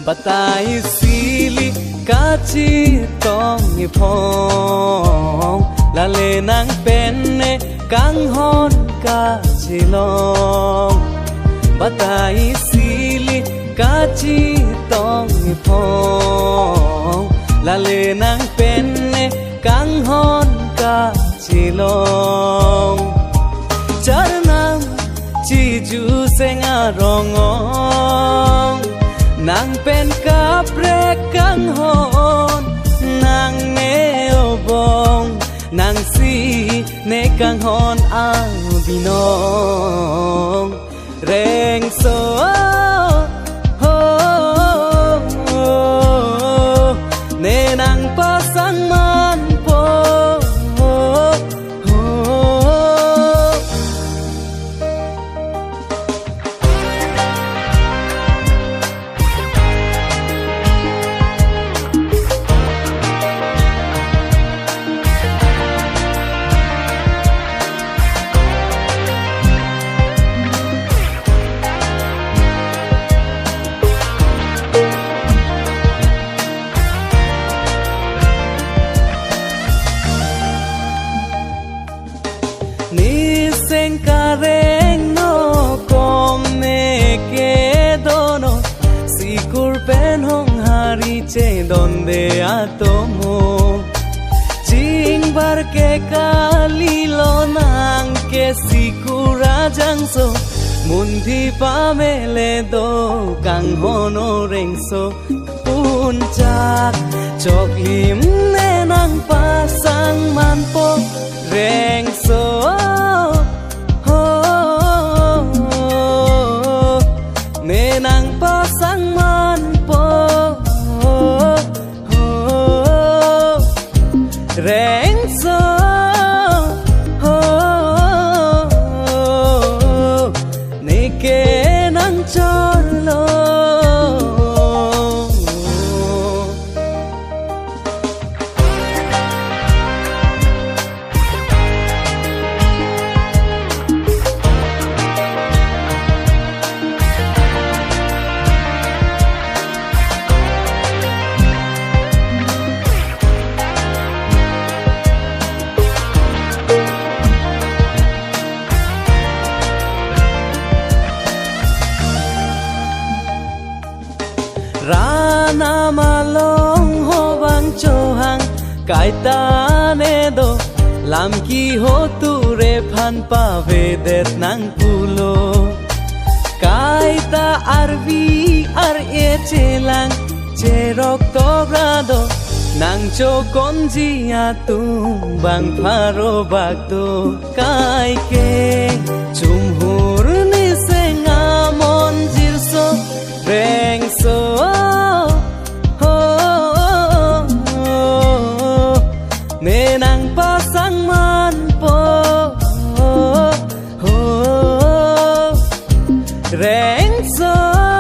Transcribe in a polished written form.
batai sili kachi tong phong la le nang penne kang hon ka chilong batai sili kachi tong phong la le nang penne kang hon ka chilong charnam chi ju senga rongong nang pen kapre kang hon nang ne obong nang si ne kang hon ang binong reng so ho ne nang pasang man po Nisen kareng no komme ke dono sikur pen hong hari che donde atomo ching bar ke kali lo nang ke sikura jangso mundi pamele do kang hono rengso puncak choklim ne nang pasang manpo rengso nang pasang man po reng so ne ke nang cholo Rana malong ho bang chohang kai ta ne do lam ki ho tu re phan pa ve det nang pulo kai ta arvi ar e chelang che rok to grado nang cho kon ji a tu bang pharo bak tu kai ke chum hur ni se nga mon jir so reng so nang pasang man po reng so